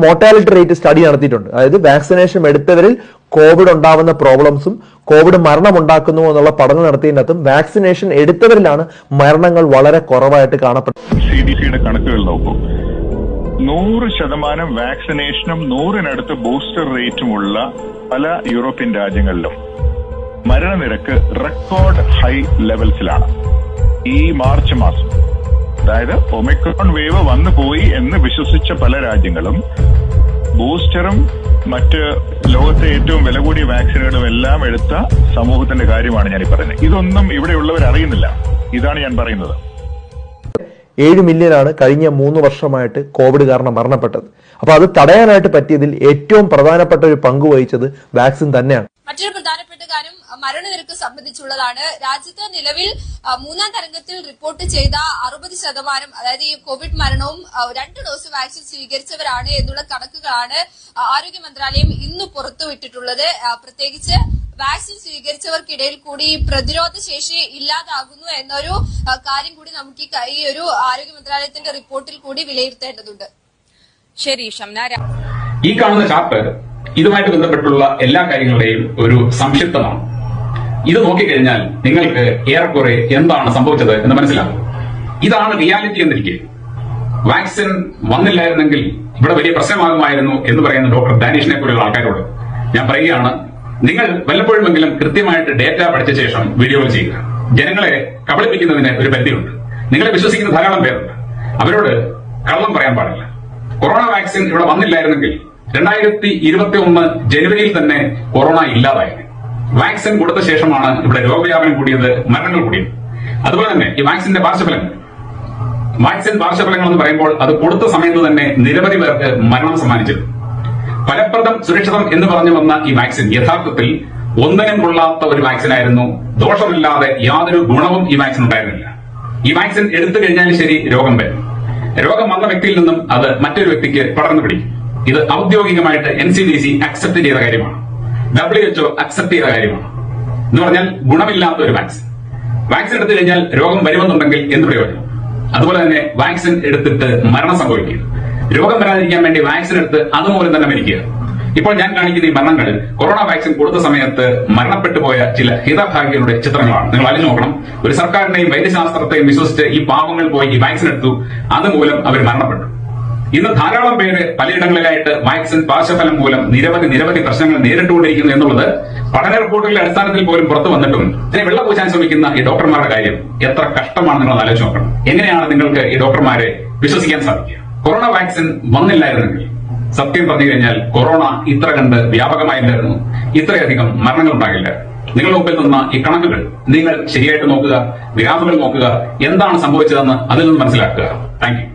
Mortality rate study നടത്തിയിട്ടുണ്ട്. അതായത് vaccination എടുത്തവരിൽ Covid ഉണ്ടാവുന്ന പ്രോബ്ലംസും കോവിഡ് മരണം ഉണ്ടാക്കുന്നു എന്നുള്ള പഠനം നടത്തിയതിനകത്തും വാക്സിനേഷൻ എടുത്തവരിലാണ് മരണങ്ങൾ വളരെ കുറവായിട്ട് കാണപ്പെട്ടത്. CDCയുടെ കണക്കുകൾ നോക്കൂ, 100% വാക്സിനേഷനും 100-നടുത്ത് ബൂസ്റ്റർ റേറ്റുമുള്ള പല യൂറോപ്യൻ രാജ്യങ്ങളിലും മരണനിരക്ക് റെക്കോർഡ് ഹൈ ലെവൽസിലാണ് ഈ മാർച്ച് മാസം. അതായത് ഒമിക്രോൺ വേവ് വന്നു പോയി എന്ന് വിശ്വസിച്ച പല രാജ്യങ്ങളും ബൂസ്റ്ററും മറ്റ് ലോകത്തെ ഏറ്റവും വില കൂടിയ വാക്സിനുകളും എല്ലാം എടുത്ത സമൂഹത്തിന്റെ കാര്യമാണ് ഞാൻ ഈ പറയുന്നത്. ഇതൊന്നും ഇവിടെയുള്ളവർ അറിയുന്നില്ല. ഇതാണ് ഞാൻ പറയുന്നത്. 7 മില്യനാണ് കഴിഞ്ഞ 3 വർഷമായിട്ട് കോവിഡ് കാരണം മരണപ്പെട്ടത്. അപ്പൊ അത് തടയാനായിട്ട് പറ്റിയതിൽ ഏറ്റവും പ്രധാനപ്പെട്ട ഒരു പങ്ക് വഹിച്ചത് വാക്സിൻ തന്നെയാണ്. മറ്റൊരു പ്രധാനപ്പെട്ട കാര്യം മരണനിരക്ക് സംബന്ധിച്ചുള്ളതാണ്. രാജ്യത്ത് നിലവിൽ 3ാം തരംഗത്തിൽ റിപ്പോർട്ട് ചെയ്ത 60%, അതായത് ഈ കോവിഡ് മരണവും 2 ഡോസ് വാക്സിൻ സ്വീകരിച്ചവരാണ് എന്നുള്ള കണക്കുകളാണ് ആരോഗ്യ മന്ത്രാലയം ഇന്ന് പുറത്തുവിട്ടിട്ടുള്ളത്. പ്രത്യേകിച്ച് വാക്സിൻ സ്വീകരിച്ചവർക്കിടയിൽ കൂടി പ്രതിരോധ ശേഷി ഇല്ലാതാകുന്നു എന്നൊരു കാര്യം കൂടി നമുക്ക് ഈ ഒരു ആരോഗ്യ മന്ത്രാലയത്തിന്റെ റിപ്പോർട്ടിൽ കൂടി വിലയിരുത്തേണ്ടതുണ്ട്. ശരി ഷംന, ഈ കാണുന്ന ചാർട്ട് ഇതുമായിട്ട് ബന്ധപ്പെട്ടുള്ള എല്ലാ കാര്യങ്ങളുടെയും ഒരു സംക്ഷിപ്തമാണ്. ഇത് നോക്കിക്കഴിഞ്ഞാൽ നിങ്ങൾക്ക് ഏറെക്കുറെ എന്താണ് സംഭവിച്ചത് എന്ന് മനസ്സിലാകും. ഇതാണ് റിയാലിറ്റി എന്നിരിക്കെ. വാക്സിൻ വന്നില്ലായിരുന്നെങ്കിൽ ഇവിടെ വലിയ പ്രശ്നമാകുമായിരുന്നു എന്ന് പറയുന്ന ഡോക്ടർ ദാനീഷിനെ പോലുള്ള ആൾക്കാരോട് ഞാൻ പറയുകയാണ്, നിങ്ങൾ വല്ലപ്പോഴുമെങ്കിലും കൃത്യമായിട്ട് ഡേറ്റ പഠിച്ച ശേഷം വീഡിയോകൾ ചെയ്യുക. ജനങ്ങളെ കബളിപ്പിക്കുന്നതിന് ഒരു പരിധിയുണ്ട്. നിങ്ങളെ വിശ്വസിക്കുന്ന ധാരാളം പേരുണ്ട്. അവരോട് കള്ളം പറയാൻ പാടില്ല. കൊറോണ വാക്സിൻ ഇവിടെ വന്നില്ലായിരുന്നെങ്കിൽ 2021 ജനുവരിയിൽ തന്നെ കൊറോണ ഇല്ലാതായി. വാക്സിൻ കൊടുത്ത ശേഷമാണ് ഇവിടെ രോഗവ്യാപനം കൂടിയത്, മരണങ്ങൾ കൂടിയത്. അതുപോലെ തന്നെ ഈ വാക്സിൻ പാർശ്വഫലങ്ങൾ എന്ന് പറയുമ്പോൾ അത് കൊടുത്ത സമയത്ത് തന്നെ നിരവധി പേർക്ക് മരണം സമ്മാനിച്ചിരുന്നു. ഫലപ്രദം, സുരക്ഷിതം എന്ന് പറഞ്ഞു വന്ന ഈ വാക്സിൻ യഥാർത്ഥത്തിൽ ഒന്നിനും കൊള്ളാത്ത ഒരു വാക്സിനായിരുന്നു. ദോഷമില്ലാതെ യാതൊരു ഗുണവും ഈ വാക്സിൻ ഉണ്ടായിരുന്നില്ല. ഈ വാക്സിൻ എടുത്തു കഴിഞ്ഞാൽ ശരി രോഗം വരും. രോഗം വന്ന വ്യക്തിയിൽ നിന്നും അത് മറ്റൊരു വ്യക്തിക്ക് പടർന്നു പിടിക്കും. ഇത് ഔദ്യോഗികമായിട്ട് NCDC അക്സെപ്റ്റ് ചെയ്ത കാര്യമാണ്. WHO അക്സെപ്റ്റ് ചെയ്ത കാര്യമാണ്. എന്ന് പറഞ്ഞാൽ ഗുണമില്ലാത്ത ഒരു വാക്സിൻ എടുത്തു കഴിഞ്ഞാൽ രോഗം വരുമെന്നുണ്ടെങ്കിൽ എന്ത് പ്രയോജനം? അതുപോലെ തന്നെ വാക്സിൻ എടുത്തിട്ട് മരണം സംഭവിക്കുക, രോഗം വരാതിരിക്കാൻ വേണ്ടി വാക്സിൻ എടുത്ത് അതുമൂലം തന്നെ മരിക്കുക. ഇപ്പോൾ ഞാൻ കാണിക്കുന്ന ഈ മരണങ്ങൾ കൊറോണ വാക്സിൻ കൊടുത്ത സമയത്ത് മരണപ്പെട്ടു പോയ ചില ഹിതഭാഗ്യരുടെ ചിത്രങ്ങളാണ്. നിങ്ങൾ ആലോചിച്ച് നോക്കണം. ഒരു സർക്കാരിനെയും വൈദ്യശാസ്ത്രത്തെയും വിശ്വസിച്ച് ഈ പാവങ്ങൾ പോയി ഈ വാക്സിൻ എടുത്തു, അതുമൂലം അവർ മരണപ്പെട്ടു. ഇന്ന് ധാരാളം പേര് പലയിടങ്ങളിലായിട്ട് വാക്സിൻ പാർശ്വഫലം മൂലം നിരവധി പ്രശ്നങ്ങൾ നേരിട്ടുകൊണ്ടിരിക്കുന്നു എന്നുള്ളത് പഠന റിപ്പോർട്ടുകളുടെ അടിസ്ഥാനത്തിൽ പോലും പുറത്തു വന്നിട്ടും ഇതിനെ വെള്ളപൂശാൻ ശ്രമിക്കുന്ന ഈ ഡോക്ടർമാരുടെ കാര്യം എത്ര കഷ്ടമാണ് നിങ്ങൾ ആലോചിച്ച് നോക്കണം. എങ്ങനെയാണ് നിങ്ങൾക്ക് ഈ ഡോക്ടർമാരെ വിശ്വസിക്കാൻ സാധിക്കുക? കൊറോണ വാക്സിൻ വന്നില്ലായിരുന്നെങ്കിൽ സത്യം പറഞ്ഞു കഴിഞ്ഞാൽ കൊറോണ ഇത്ര കണ്ട് വ്യാപകമായില്ലായിരുന്നു, ഇത്രയധികം മരണങ്ങൾ ഉണ്ടാകില്ല. നിങ്ങളുടെ മുമ്പിൽ നിന്ന ഈ കണക്കുകൾ നിങ്ങൾ ശരിയായിട്ട് നോക്കുക, ഗ്രാഫുകൾ നോക്കുക, എന്താണ് സംഭവിച്ചതെന്ന് അതിൽ നിന്ന് മനസ്സിലാക്കുക. Thank you.